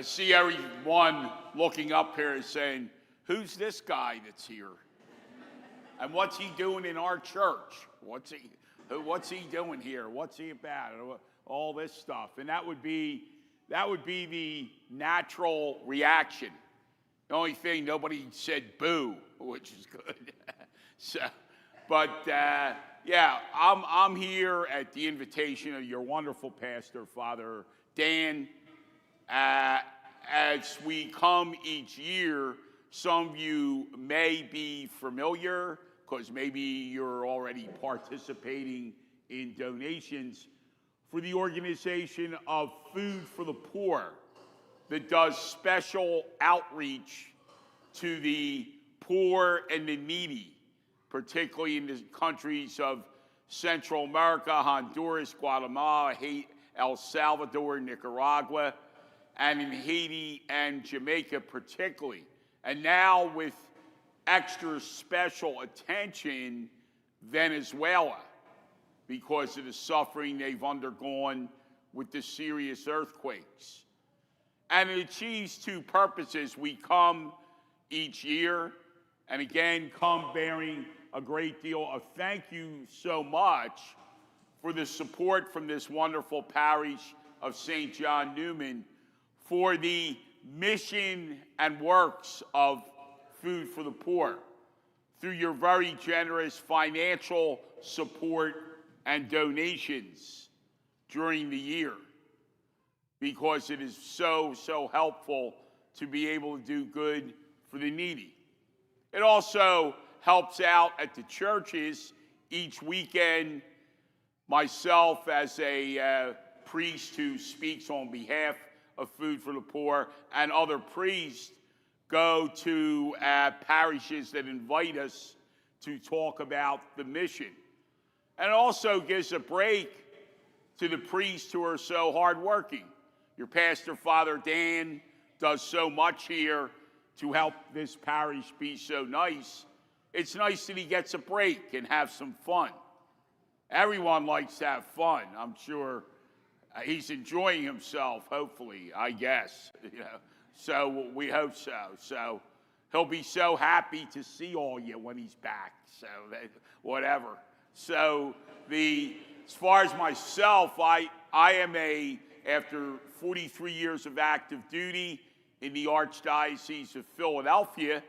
I see everyone looking up here and saying, who's this guy that's here? And what's he doing in our church? What's he doing here? What's he about? All this stuff. And that would be the natural reaction. The only thing, nobody said boo, which is good. Yeah, I'm here at the invitation of your wonderful pastor, Father Dan. As we come each year, some of you may be familiar because maybe you're already participating in donations for the organization of Food for the Poor that does special outreach to the poor and the needy, particularly in the countries of Central America, Honduras, Guatemala, El Salvador, Nicaragua, and in Haiti and Jamaica particularly. And now with extra special attention, Venezuela, because of the suffering they've undergone with the serious earthquakes. And it achieves two purposes. We come each year, and again, come bearing a great deal of thank you so much for the support from this wonderful parish of St. John Neumann for the mission and works of Food for the Poor through your very generous financial support and donations during the year, because it is so helpful to be able to do good for the needy. It also helps out at the churches each weekend. Myself, as a priest who speaks on behalf of Food for the Poor, and other priests go to parishes that invite us to talk about the mission. And it also gives a break to the priests who are so hardworking. Your pastor, Father Dan, does so much here to help this parish be so nice. It's nice that he gets a break and have some fun. Everyone likes to have fun. I'm sure he's enjoying himself, hopefully, I guess. So we hope so. So he'll be so happy to see all you when he's back. So whatever. So as far as myself, I am after 43 years of active duty in the Archdiocese of Philadelphia,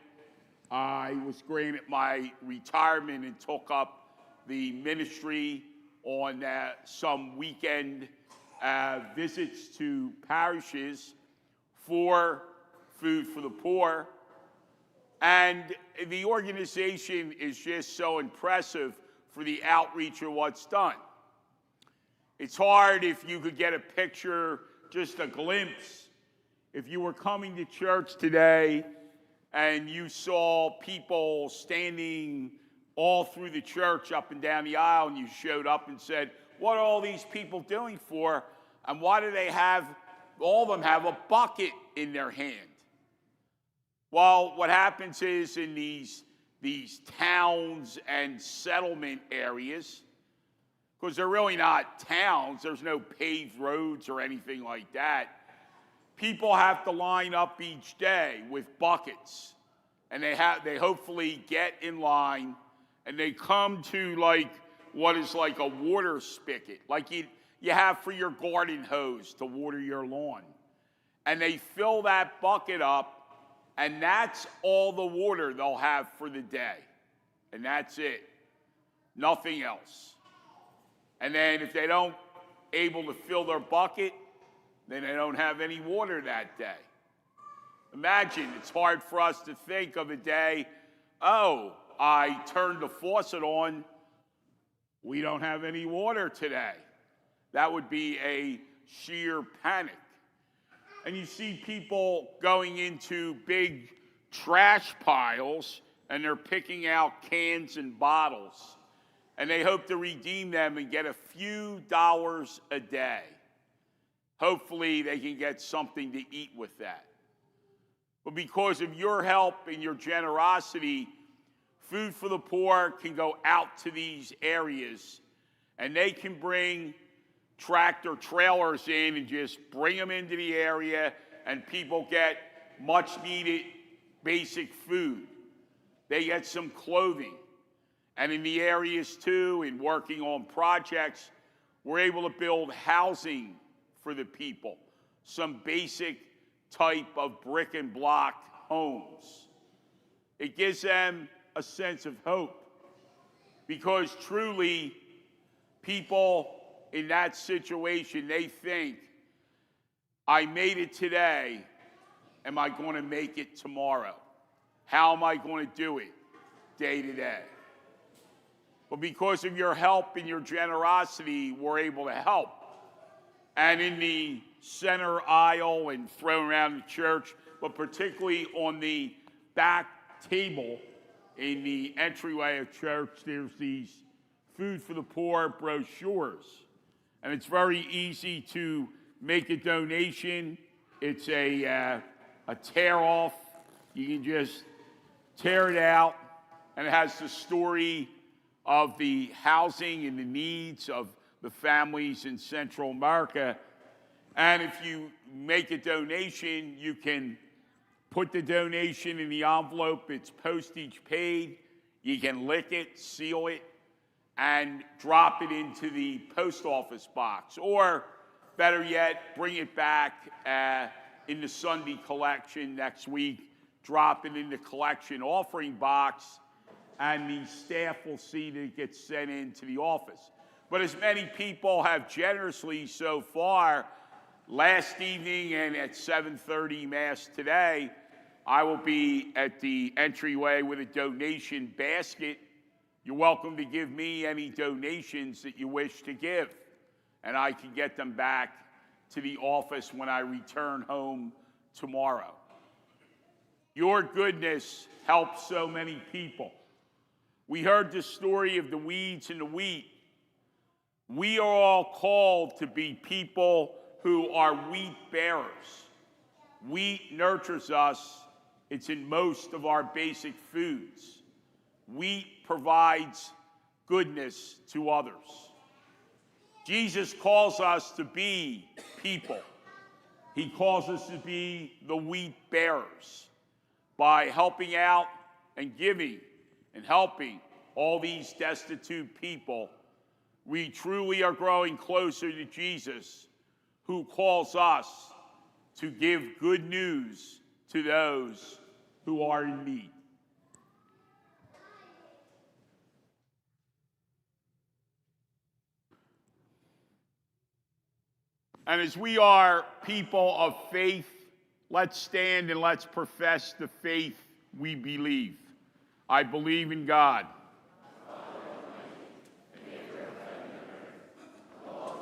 I was granted my retirement and took up the ministry on some weekend visits to parishes for Food for the Poor. And the organization is just so impressive for the outreach of what's done. It's hard if you could get a picture, just a glimpse. If you were coming to church today and you saw people standing all through the church up and down the aisle, and you showed up and said, what are all these people doing for? And why do they all of them have a bucket in their hand? Well, what happens is in these towns and settlement areas, because they're really not towns, there's no paved roads or anything like that, people have to line up each day with buckets. And they hopefully get in line, and they come to what is like a water spigot, like you have for your garden hose to water your lawn. And they fill that bucket up, and that's all the water they'll have for the day. And that's it. Nothing else. And then if they don't able to fill their bucket, then they don't have any water that day. Imagine, it's hard for us to think of a day, oh, I turned the faucet on, we don't have any water today. That would be a sheer panic. And you see people going into big trash piles, and they're picking out cans and bottles, and they hope to redeem them and get a few dollars a day. Hopefully they can get something to eat with that. But because of your help and your generosity, Food for the Poor can go out to these areas, and they can bring tractor trailers in and just bring them into the area and people get much needed basic food. They get some clothing. And in the areas too, in working on projects, we're able to build housing for the people, some basic type of brick and block homes. It gives them a sense of hope, because truly people in that situation, they think, I made it today, am I going to make it tomorrow? How am I going to do it day to day? But because of your help and your generosity, we're able to help. And in the center aisle and thrown around the church, but particularly on the back table in the entryway of church, there's these Food for the Poor brochures. And it's very easy to make a donation. It's a tear off. You can just tear it out, and it has the story of the housing and the needs of the families in Central America. And if you make a donation, you can put the donation in the envelope. It's postage paid. You can lick it, seal it, and drop it into the post office box. Or better yet, bring it back in the Sunday collection next week, drop it in the collection offering box, and the staff will see that it gets sent into the office. But as many people have generously so far, last evening and at 7:30 Mass today, I will be at the entryway with a donation basket. You're welcome to give me any donations that you wish to give, and I can get them back to the office when I return home tomorrow. Your goodness helps so many people. We heard the story of the weeds and the wheat. We are all called to be people who are wheat bearers. Wheat nurtures us. It's in most of our basic foods. Wheat provides goodness to others. Jesus calls us to be people. He calls us to be the wheat bearers by helping out and giving and helping all these destitute people. We truly are growing closer to Jesus, who calls us to give good news to those who are in need. And as we are people of faith, let's stand and let's profess the faith we believe. I believe in God,